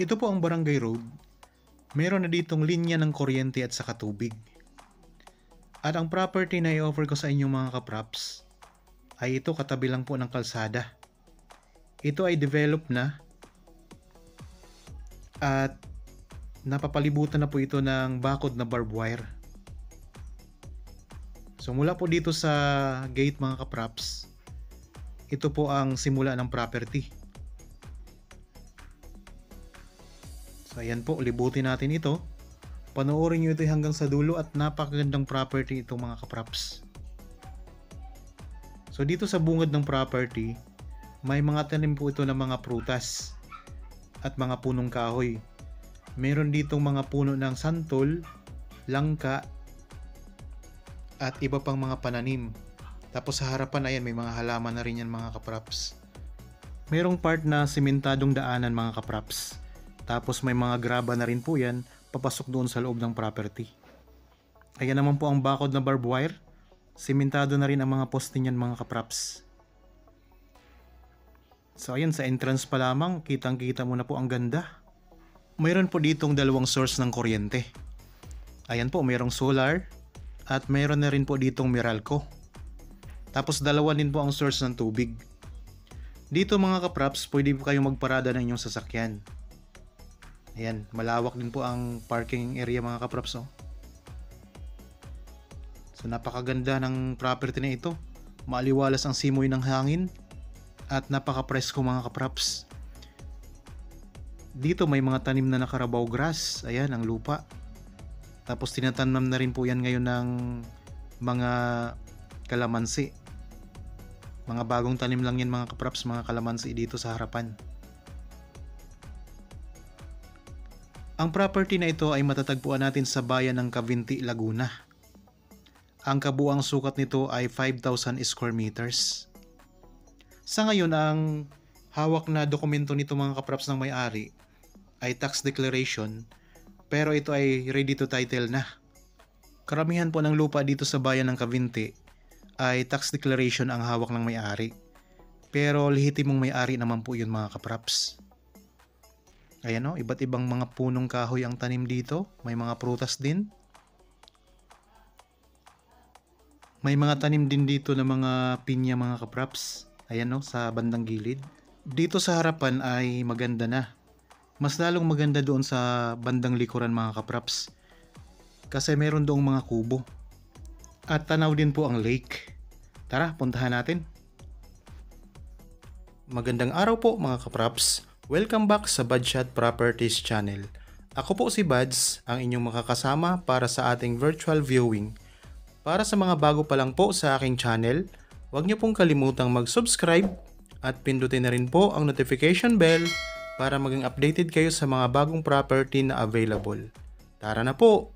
Ito po ang barangay road. Meron na ditong linya ng kuryente at saka tubig. At ang property na i-offer ko sa inyong mga kapraps ay ito katabi lang po ng kalsada. Ito ay developed na at napapalibutan na po ito ng bakod na barbed wire. So mula po dito sa gate mga kapraps, ito po ang simula ng property. So ayan po, libutin natin ito. Panoorin nyo ito hanggang sa dulo at napakagandang property itong mga kapraps. So dito sa bungad ng property, may mga tanim po ito ng mga prutas at mga punong kahoy. Meron ditong mga puno ng santol, langka, at iba pang mga pananim. Tapos sa harapan ayan may mga halaman na rin yan mga kapraps. Merong part na simentadong daanan mga kapraps. Tapos may mga graba na rin po yan papasok doon sa loob ng property. Ayan naman po ang bakod na barbed wire. Simentado na rin ang mga poste niyan mga kapraps. So ayan sa entrance pa lamang, kitang kita mo na po ang ganda. Mayroon po ditong dalawang source ng kuryente. Ayan po, mayroong solar at mayroon na rin po ditong Meralco. Tapos dalawa din po ang source ng tubig. Dito mga kapraps, pwede po kayong magparada ng inyong sasakyan. Ayan, malawak din po ang parking area mga kapraps. Oh. So napakaganda ng property na ito. Maaliwalas ang simoy ng hangin at napaka-presko mga kapraps. Dito may mga tanim na nakarabaw grass. Ayan, ang lupa. Tapos tinatanam na rin po yan ngayon ng mga kalamansi. Mga bagong tanim lang yan mga kapraps, mga kalamansi dito sa harapan. Ang property na ito ay matatagpuan natin sa bayan ng Cavinti, Laguna. Ang kabuang sukat nito ay 5,000 square meters. Sa ngayon, ang hawak na dokumento nito mga kapraps ng may-ari ay tax declaration, pero ito ay ready to title na. Karamihan po ng lupa dito sa bayan ng Cavinti ay tax declaration ang hawak ng may-ari. Pero lehitimong may-ari naman po yun mga kapraps. Ayan o, iba't ibang mga punong kahoy ang tanim dito. May mga prutas din. May mga tanim din dito ng mga pinya mga kapraps. Ayan o, sa bandang gilid. Dito sa harapan ay maganda na. Mas lalong maganda doon sa bandang likuran mga kapraps. Kasi meron doong mga kubo. At tanaw din po ang lake. Tara, puntahan natin. Magandang araw po mga kapraps. Welcome back sa Badshot Properties channel. Ako po si Bads, ang inyong makakasama para sa ating virtual viewing. Para sa mga bago pa lang po sa aking channel, huwag niyo pong kalimutang mag-subscribe at pindutin na rin po ang notification bell para maging updated kayo sa mga bagong property na available. Tara na po!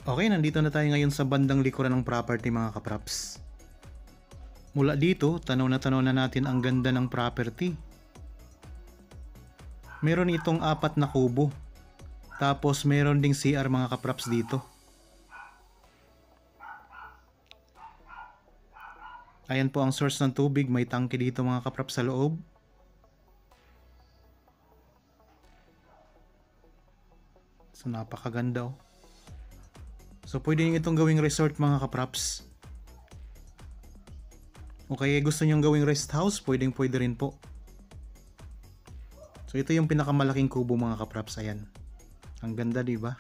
Okay, nandito na tayo ngayon sa bandang likuran ng property mga kapraps. Mula dito, tanaw na natin ang ganda ng property. Meron itong 4 na kubo. Tapos meron ding CR mga kapraps dito. Ayan po ang source ng tubig. May tangke dito mga kapraps sa loob. So napakaganda oh. So pwede nyo itong gawing resort mga kapraps. O kaya gusto nyong gawing rest house, pwede rin po. So ito yung pinakamalaking kubo mga kapraps, ayan. Ang ganda, di ba?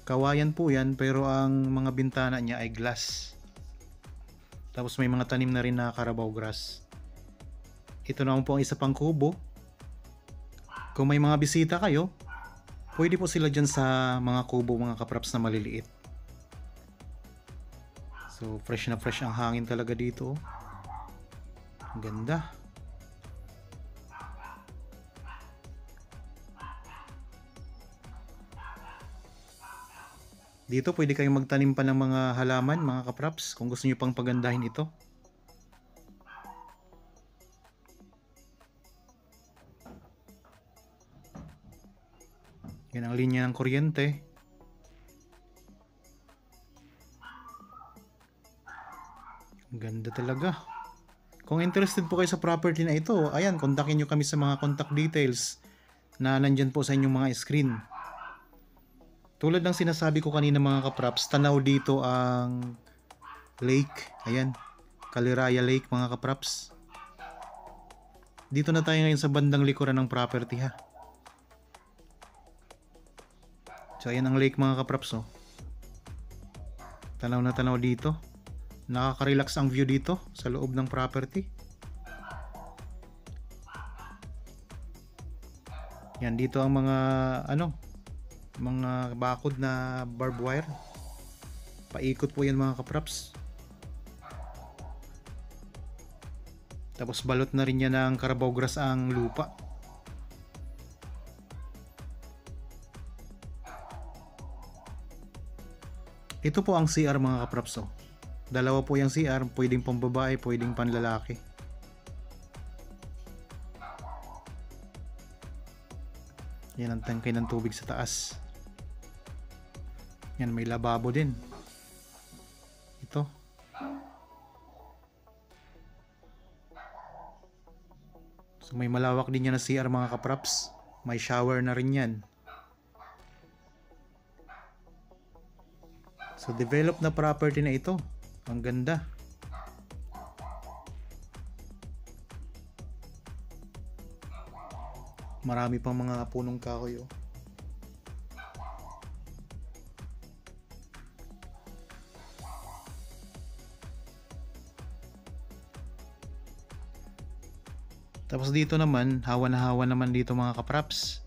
Kawayan po yan, pero ang mga bintana niya ay glass. Tapos may mga tanim na rin na Carabao grass. Ito naman po ang isa pang kubo. Kung may mga bisita kayo, pwede po sila dyan sa mga kubo mga kapraps na maliliit. So fresh na fresh ang hangin talaga dito. Ang ganda. Dito pwede kayong magtanim pa ng mga halaman mga kapraps kung gusto niyo pang pagandahin ito. Yan ang linya ng kuryente. Ang ganda talaga. Kung interested po kayo sa property na ito, ayan, kontakin nyo kami sa mga contact details na nandyan po sa inyong mga screen. Tulad ng sinasabi ko kanina mga kapraps, tanaw dito ang lake. Ayan, Caliraya Lake mga kapraps. Dito na tayo ngayon sa bandang likuran ng property ha. So ayan ang lake mga kapraps oh. Tanaw na tanaw dito. Nakaka-relax ang view dito sa loob ng property. Yan dito ang mga mga bakod na barbed wire. Paikot po yan mga kapraps. Tapos balot na rin yan ng Carabao grass ang lupa. Ito po ang CR mga kapraps oh. Dalawa po yung CR, pwedeng pambabae, pwedeng panlalaki. Yan ang tangkay ng tubig sa taas. Yan, may lababo din. Ito. So may malawak din yan na CR mga kapraps. May shower na rin yan. So develop na property na ito. Ang ganda. Marami pang mga punong kahoy oh. Tapos dito naman, hawa na hawa naman dito mga kapraps.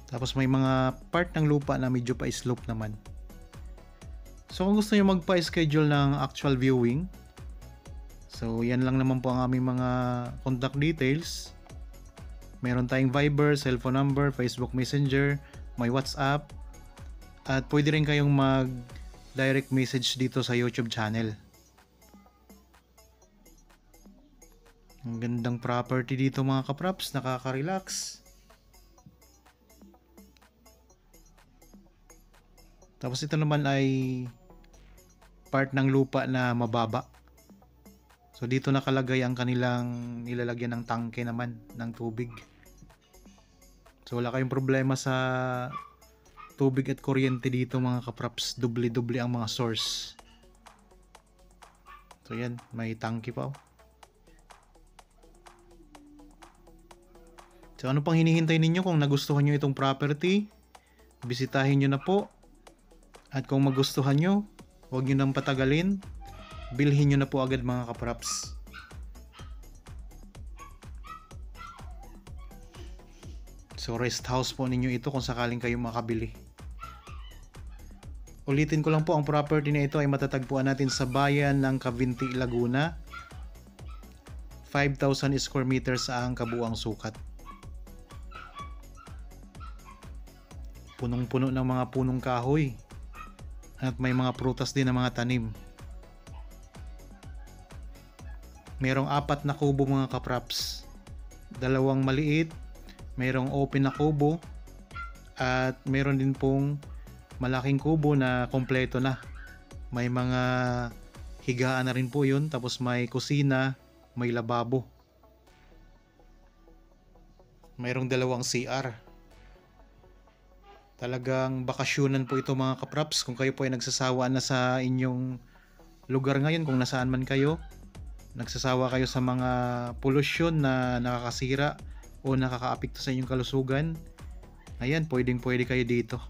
Tapos may mga part ng lupa na medyo pa slope naman. So kung gusto nyo magpa-schedule ng actual viewing, so yan lang naman po ang aming mga contact details. Meron tayong Viber, cellphone number, Facebook Messenger, may WhatsApp, at pwede rin kayong mag-direct message dito sa YouTube channel. Ang gandang property dito mga kapraps, nakaka-relax. Tapos ito naman ay part ng lupa na mababa. So dito nakalagay ang kanilang nilalagyan ng tangke naman ng tubig. So wala kayong problema sa tubig at kuryente dito mga kapraps. Dubli-dubli ang mga source. So yan, may tangke pa oh. So ano pang hinihintay ninyo? Kung nagustuhan nyo itong property, bisitahin nyo na po. At kung magustuhan nyo, huwag nyo nang patagalin, bilhin nyo na po agad mga kapraps. So rest house po ninyo ito kung sakaling kayo makabili. Ulitin ko lang po, ang property na ito ay matatagpuan natin sa bayan ng Cavinti, Laguna. 5,000 square meters ang kabuang sukat. Punong-puno ng mga punong kahoy. At may mga prutas din na mga tanim. Merong 4 na kubo mga kapraps. 2 maliit, merong open na kubo, at meron din pong malaking kubo na kompleto na. May mga higaan na rin po yun, tapos may kusina, may lababo. Mayroong 2 CR. Talagang bakasyonan po ito mga kapraps. Kung kayo po ay nagsasawa na sa inyong lugar ngayon, kung nasaan man kayo, nagsasawa kayo sa mga polusyon na nakakasira o nakakaapekto sa inyong kalusugan, ayan, pwede kayo dito.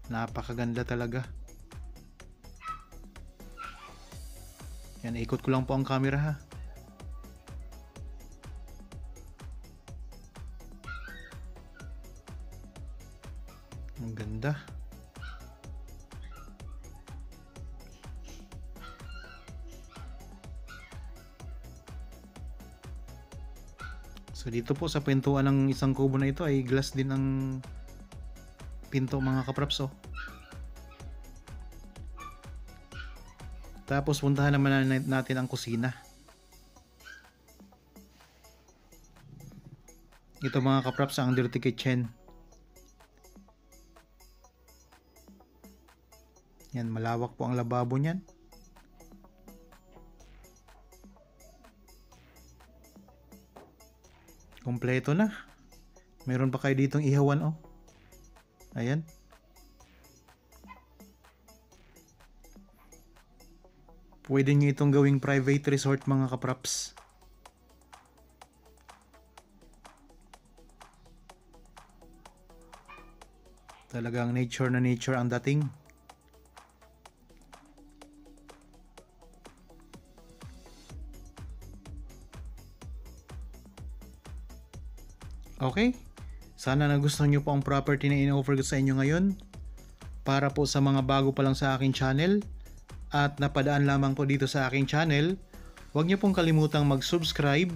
Napakaganda talaga. Yan, ikot ko lang po ang camera ha. Ang ganda. So dito po sa pintuan ng isang kubo na ito ay glass din ang pinto mga kapraps oh. Tapos puntahan naman natin ang kusina. Ito mga kapraps ang dirty kitchen. Yan, malawak po ang lababo niyan. Kompleto na. Meron pa kayo ditong ihawan oh. Ayan. Pwede nyo itong gawing private resort mga kapraps. Talagang nature na nature ang dating. Okay, sana nagustuhan nyo po ang property na in-offer ko sa inyo ngayon. Para po sa mga bago pa lang sa aking channel at napadaan lamang po dito sa aking channel, huwag nyo pong kalimutang mag-subscribe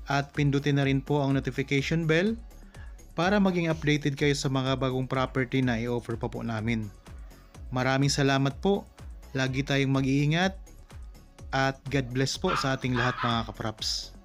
at pindutin na rin po ang notification bell para maging updated kayo sa mga bagong property na i-offer pa po namin. Maraming salamat po, lagi tayong mag-iingat at God bless po sa ating lahat mga kapraps.